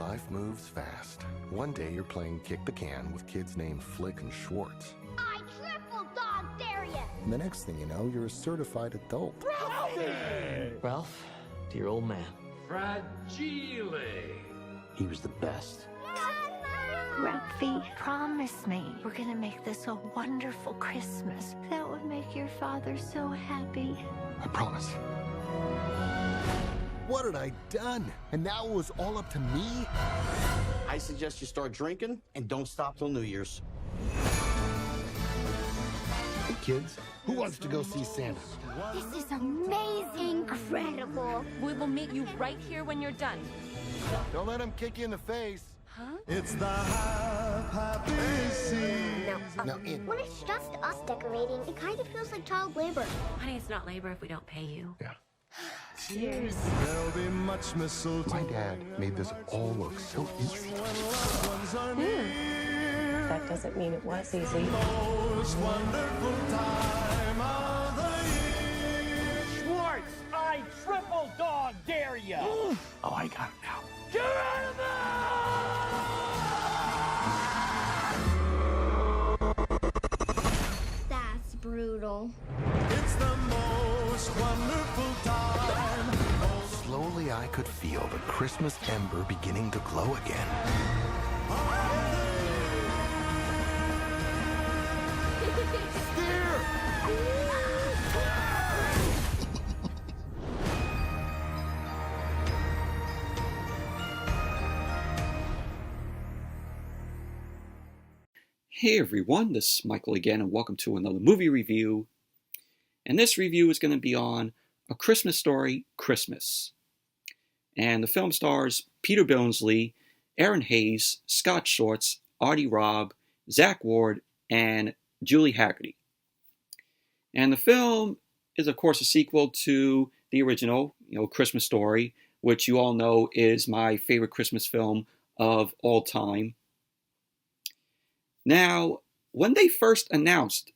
Life moves fast. One day you're playing kick the can with kids named Flick and Schwartz. I triple dog dare ya! And the next thing you know, you're a certified adult. Ralph, dear old man. Fragile. He was the best. Ralphie, promise me we're gonna make this a wonderful Christmas. That would make your father so happy. I promise. What had I done? And now it was all up to me? I suggest you start drinking and don't stop till New Year's. Hey kids, who wants to go see Santa? This is amazing! Incredible! We will meet you right here when you're done. Don't let him kick you in the face. Huh? It's the happy season. Now in. When it's just us decorating, it kind of feels like child labor. Honey, it's not labor if we don't pay you. Yeah. Cheers. There'll be much mistletoe. My dad made this all look so easy. That doesn't mean it was easy. Most wonderful time of the year. Schwartz, I triple dog dare ya! Oh, I got it now. That's brutal. It's the most wonderful time. Slowly I could feel the Christmas ember beginning to glow again. Hey everyone, this is Michael again, and welcome to another movie review. And this review is going to be on A Christmas Story, Christmas. And the film stars Peter Billingsley, Erinn Hayes, Scott Schwartz, R.D.Robb, Zack Ward, and Julie Hagerty. And the film is, of course, a sequel to the original, Christmas Story, which you all know is my favorite Christmas film of all time. Now, when they first announced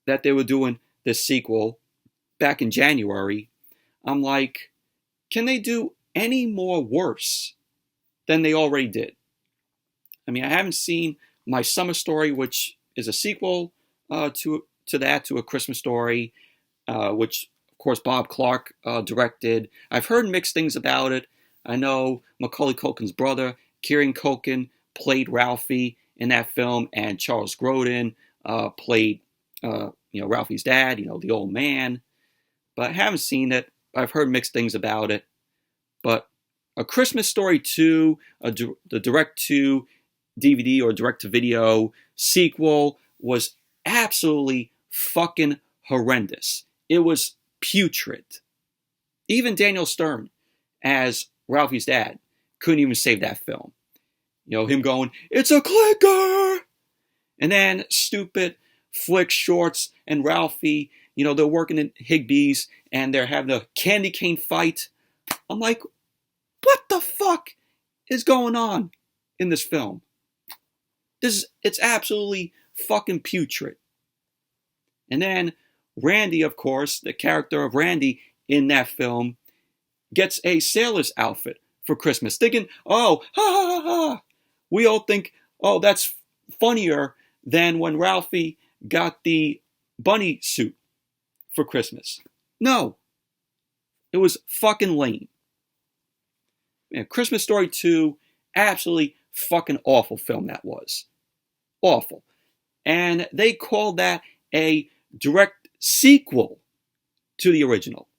that they were doing this sequel back in January, I'm like, can they do any more worse than they already did? I mean, I haven't seen My Summer Story, which is a sequel to A Christmas Story, which, of course, Bob Clark directed. I've heard mixed things about it. I know Macaulay Culkin's brother, Kieran Culkin, played Ralphie in that film, and Charles Grodin played, Ralphie's dad, the old man. But I haven't seen it. I've heard mixed things about it. But A Christmas Story 2, the direct-to-DVD or direct-to-video sequel, was absolutely fucking horrendous. It was putrid. Even Daniel Stern, as Ralphie's dad, couldn't even save that film. Him going, "It's a clicker!" And then stupid Flick, Schwartz, and Ralphie, they're working in Higbee's and they're having a candy cane fight. I'm like, what the fuck is going on in this film? It's absolutely fucking putrid. And then Randy, of course, the character of Randy in that film, gets a sailor's outfit for Christmas, thinking, oh, ha ha ha ha. We all think, oh, that's funnier than when Ralphie got the bunny suit for Christmas. No. It was fucking lame. Man, Christmas Story 2, absolutely fucking awful film that was. Awful. And they called that a direct sequel to the original.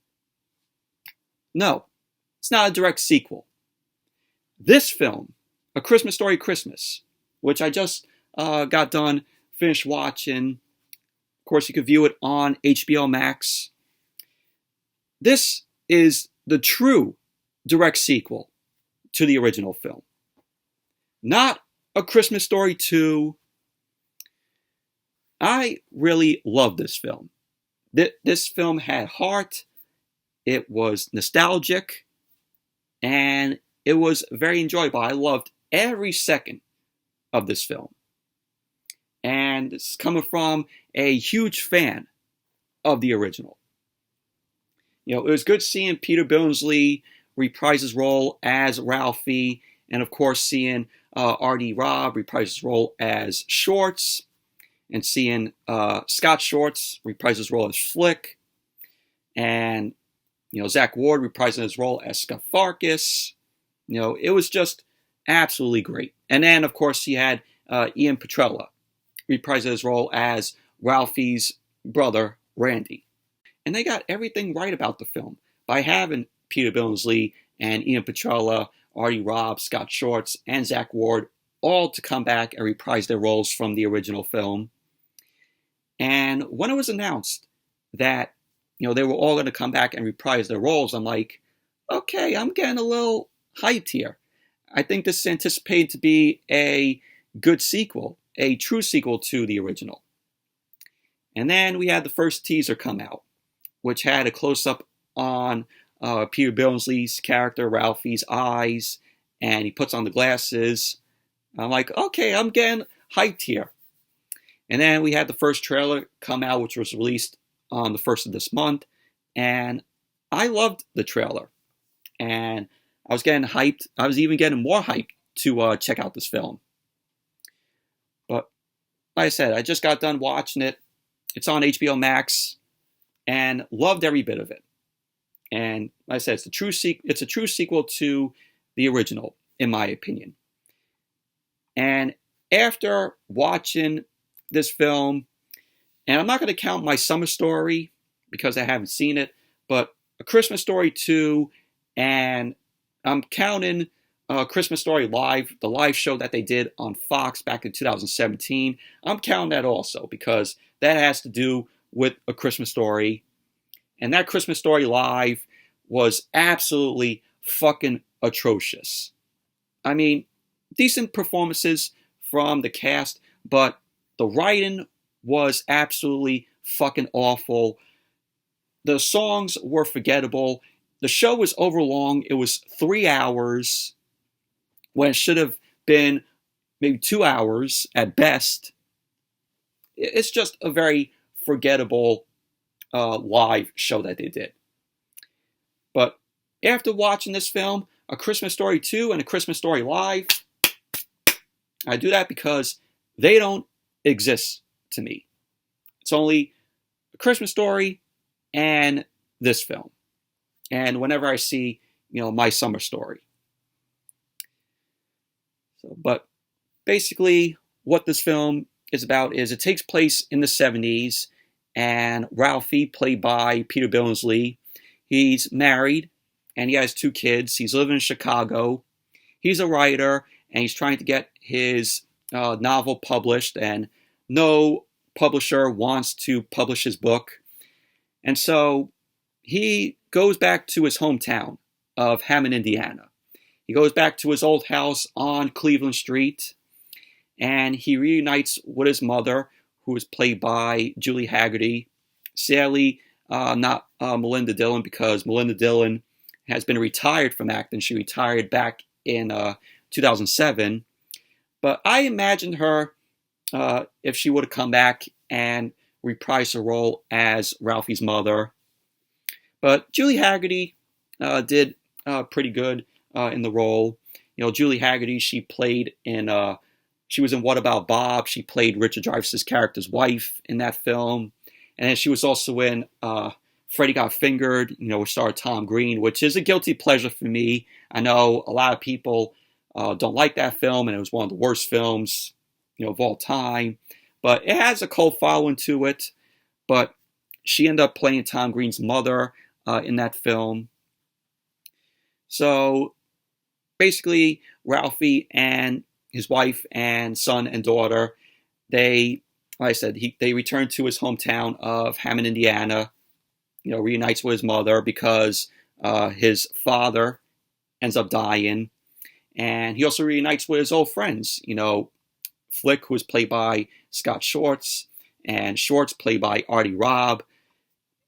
No, it's not a direct sequel. This film, A Christmas Story, Christmas, which I just finished watching. Of course, you can view it on HBO Max. This is the true direct sequel to the original film. Not A Christmas Story 2. I really love this film. This film had heart. It was nostalgic. And it was very enjoyable. I loved every second of this film. And it's coming from a huge fan of the original. It was good seeing Peter Billingsley reprise his role as Ralphie And of course, seeing R.D.Robb reprise his role as Schwartz, and seeing Scott Schwartz reprise his role as Flick, and Zack Ward reprising his role as Scut Farkus. It was just absolutely great. And then, of course, he had Ian Petrella reprising his role as Ralphie's brother, Randy. And they got everything right about the film by having Peter Billingsley and Ian Petrella, R.D.Robb, Scott Schwartz, and Zack Ward all to come back and reprise their roles from the original film. And when it was announced that they were all going to come back and reprise their roles, I'm like, okay, I'm getting a little hyped here. I think this is anticipated to be a good sequel, a true sequel to the original. And then we had the first teaser come out, which had a close-up on Peter Billingsley's character, Ralphie's eyes, and he puts on the glasses. I'm like, okay, I'm getting hyped here. And then we had the first trailer come out, which was released on the 1st of this month. And I loved the trailer. And I was getting hyped. I was even getting more hyped to check out this film. But like I said, I just got done watching it. It's on HBO Max. And loved every bit of it. And like I said, it's a true sequel to the original, in my opinion. And after watching this film, and I'm not going to count My Summer Story because I haven't seen it, but A Christmas Story 2, and I'm counting Christmas Story Live, the live show that they did on Fox back in 2017. I'm counting that also because that has to do with A Christmas Story. And that Christmas Story Live was absolutely fucking atrocious. I mean, decent performances from the cast, but the writing was absolutely fucking awful. The songs were forgettable. The show was overlong. It was 3 hours when it should have been maybe 2 hours at best. It's just a very forgettable live show that they did. But after watching this film, A Christmas Story 2 and A Christmas Story Live, I do that because they don't exist to me. It's only A Christmas Story and this film. And whenever I see, My Summer Story. But basically, what this film is about is it takes place in the 70s, and Ralphie, played by Peter Billingsley, he's married, and he has 2 kids. He's living in Chicago. He's a writer, and he's trying to get his novel published, and no publisher wants to publish his book. And so he goes back to his hometown of Hammond, Indiana. He goes back to his old house on Cleveland Street, and he reunites with his mother, who is played by Julie Hagerty. Sadly, not Melinda Dillon, because Melinda Dillon has been retired from acting. She retired back in 2007. But I imagined her, if she would have come back and reprised her role as Ralphie's mother. But Julie Hagerty did pretty good in the role. Julie Hagerty, she was in What About Bob? She played Richard Dreyfuss's character's wife in that film. And then she was also in Freddy Got Fingered, with star Tom Green, which is a guilty pleasure for me. I know a lot of people don't like that film, and it was one of the worst films, of all time. But it has a cult following to it. But she ended up playing Tom Green's mother in that film. So basically, Ralphie and his wife and son and daughter, they return to his hometown of Hammond, Indiana. Reunites with his mother because his father ends up dying. And he also reunites with his old friends, Flick, who was played by Scott Schwartz, and Schwartz, played by R.D.Robb.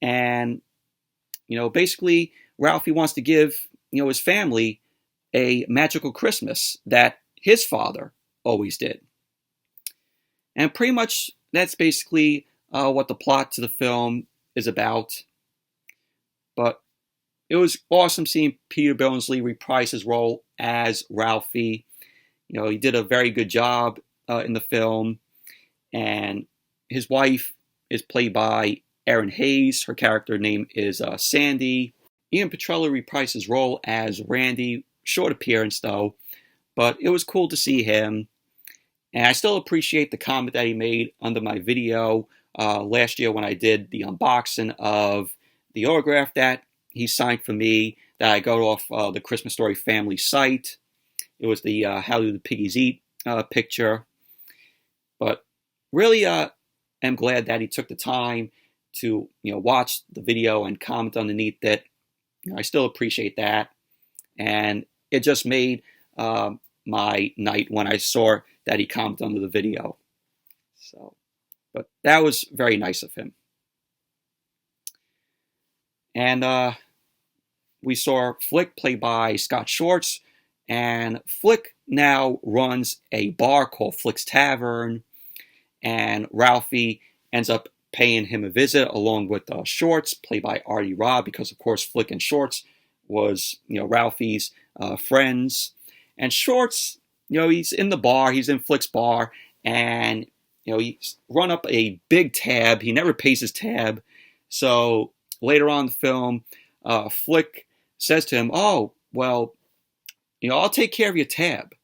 And, basically, Ralphie wants to give, his family a magical Christmas that his father always did. And pretty much that's basically what the plot to the film is about. But it was awesome seeing Peter Billingsley reprise his role as Ralphie. You know, he did a very good job in the film. And his wife is played by Erinn Hayes. Her character name is Sandy. Ian Petrella reprised his role as Randy. Short appearance, though. But it was cool to see him. And I still appreciate the comment that he made under my video last year when I did the unboxing of the autograph that he signed for me, that I got off the Christmas Story family site. It was the How Do the Piggies Eat picture. But really am glad that he took the time to watch the video and comment underneath it. I still appreciate that. And it just made my night when I saw that he commented under the video. So, but that was very nice of him. And we saw Flick played by Scott Schwartz, and Flick now runs a bar called Flick's Tavern, and Ralphie ends up paying him a visit along with Schwartz, played by R.D.Robb, because of course Flick and Schwartz was Ralphie's friends. And Schwartz, he's in the bar, he's in Flick's bar, and he's run up a big tab. He never pays his tab. So later on in the film, Flick says to him, "Oh, well, I'll take care of your tab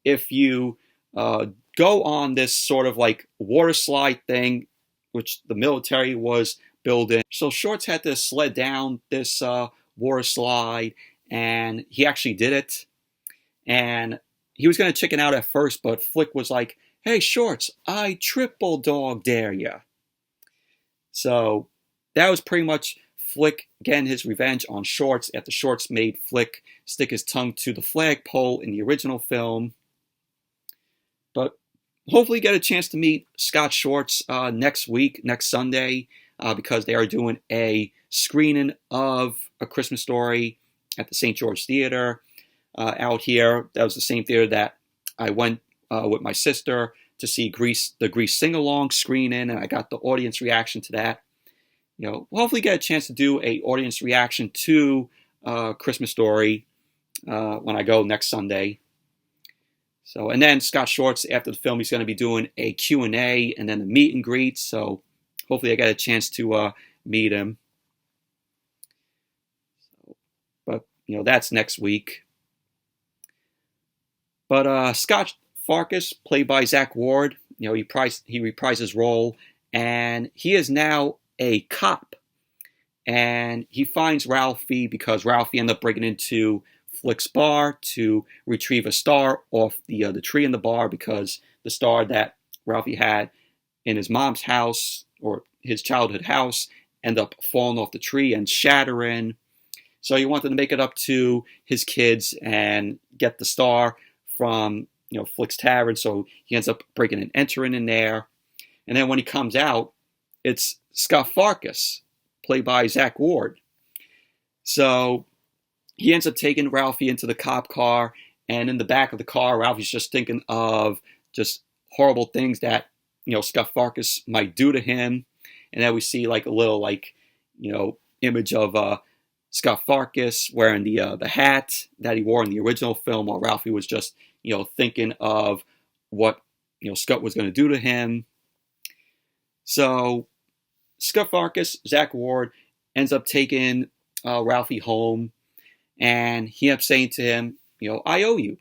if you go on this sort of like water slide thing, which the military was building." So Schwartz had to sled down this water slide, and he actually did it. And he was going to chicken out at first, but Flick was like, "Hey, Schwartz, I triple dog dare ya." So that was pretty much Flick getting his revenge on Schwartz after Schwartz made Flick stick his tongue to the flagpole in the original film. But hopefully get a chance to meet Scott Schwartz next week, next Sunday, because they are doing a screening of A Christmas Story at the St. George Theater out here. That was the same theater that I went with my sister to see the Grease sing-along screening, and I got the audience reaction to that. Hopefully get a chance to do a audience reaction to Christmas Story when I go next Sunday. So, and then Scott Schwartz, after the film, he's going to be doing a Q&A and then a meet and greet. So hopefully I get a chance to meet him. But, that's next week. But Scut Farkus, played by Zack Ward, he reprised his role, and he is now a cop. And he finds Ralphie because Ralphie ended up breaking into Flick's bar to retrieve a star off the tree in the bar, because the star that Ralphie had in his mom's house, or his childhood house, ended up falling off the tree and shattering. So he wanted to make it up to his kids and get the star from Flick's Tavern. So he ends up breaking and entering in there. And then when he comes out, it's Scut Farkus, played by Zack Ward. So he ends up taking Ralphie into the cop car, and in the back of the car, Ralphie's just thinking of just horrible things that, Scut Farkus might do to him. And then we see like a little image of Scut Farkus wearing the hat that he wore in the original film, while Ralphie was just, thinking of what, Scut was going to do to him. So Scut Farkus, Zack Ward, ends up taking Ralphie home, and he ends up saying to him, "I owe you."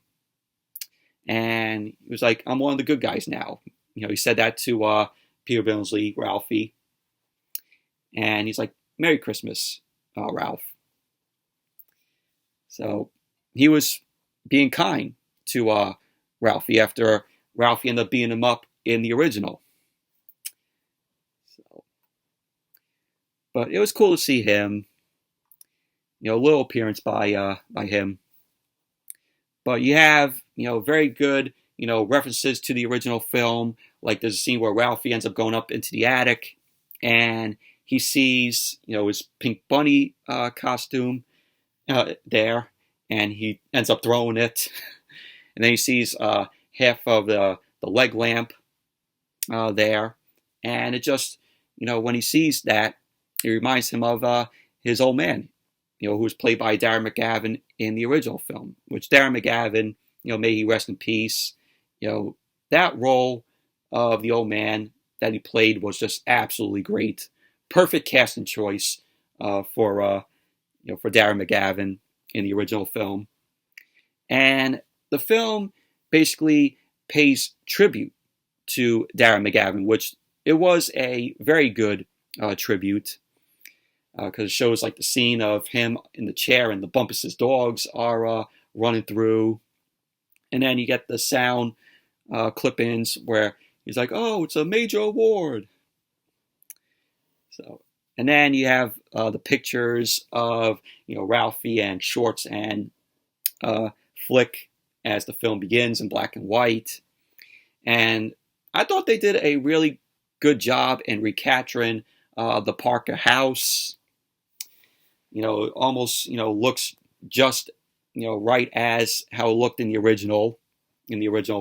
And he was like, "I'm one of the good guys now." He said that to Peter Billingsley, Ralphie. And he's like, "Merry Christmas, Ralph." So he was being kind to Ralphie after Ralphie ended up beating him up in the original. So, but it was cool to see him. A little appearance by him. But you have, very good, references to the original film. Like there's a scene where Ralphie ends up going up into the attic, and he sees, his pink bunny costume there, and he ends up throwing it. And then he sees half of the leg lamp there, and it just, when he sees that, it reminds him of his old man, who was played by Darren McGavin in the original film, which Darren McGavin, may he rest in peace. That role of the old man that he played was just absolutely great. Perfect casting choice for Darren McGavin in the original film. And the film basically pays tribute to Darren McGavin, which it was a very good tribute, because it shows like the scene of him in the chair and the Bumpus' dogs are running through. And then you get the sound clip-ins where he's like, "Oh, it's a major award." So, and then you have the pictures of Ralphie and Schwartz and Flick as the film begins in black and white. And I thought they did a really good job in recapturing the Parker house. It almost looks just right as how it looked in the original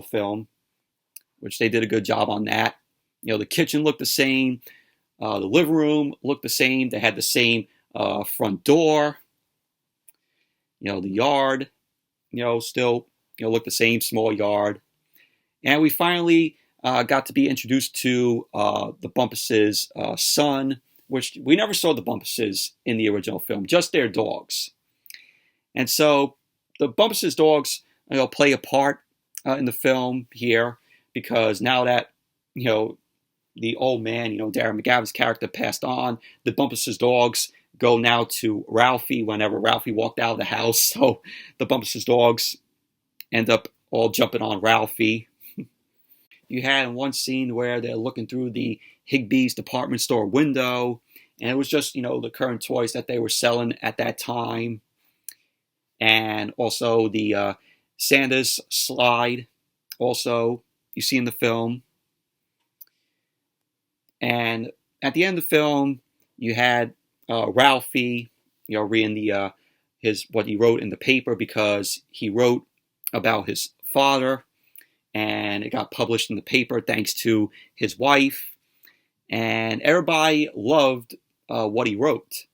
film, which they did a good job on that. The kitchen looked the same, the living room looked the same. They had the same front door. The yard, still looked the same, small yard. And we finally got to be introduced to the Bumpus' son, which we never saw the Bumpuses in the original film, just their dogs. And so the Bumpus' dogs play a part in the film here, because now that the old man, Darren McGavin's character, passed on, the Bumpus' dogs go now to Ralphie whenever Ralphie walked out of the house. So the Bumpus' dogs end up all jumping on Ralphie. You had one scene where they're looking through the Higbee's department store window, and it was just, the current toys that they were selling at that time. And also the Santa's slide, also, you see in the film. And at the end of the film, you had Ralphie, reading what he wrote in the paper, because he wrote about his father, and it got published in the paper thanks to his wife, and everybody loved what he wrote.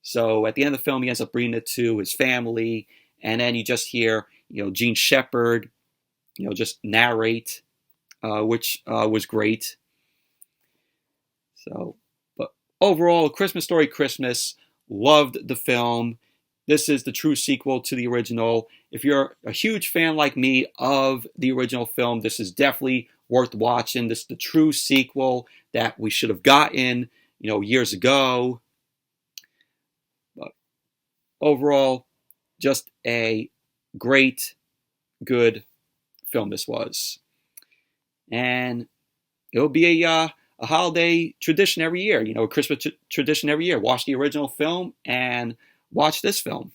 So at the end of the film, he ends up bringing it to his family, and then you just hear, Gene Shepard, just narrate, which was great. So, but overall, Christmas Story Christmas, loved the film. This is the true sequel to the original. If you're a huge fan like me of the original film, this is definitely worth watching. This is the true sequel that we should have gotten, years ago. But overall, just a great, good film this was. And it'll be a holiday tradition every year, a Christmas tradition every year. Watch the original film and watch this film.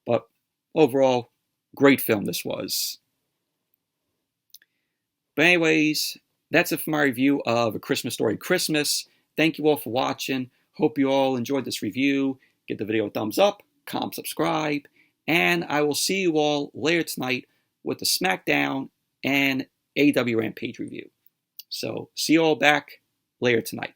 But overall, great film this was. But anyways, that's it for my review of A Christmas Story Christmas. Thank you all for watching. Hope you all enjoyed this review. Give the video a thumbs up, comment, subscribe, and I will see you all later tonight with the SmackDown and AEW Rampage review. So, see you all back later tonight.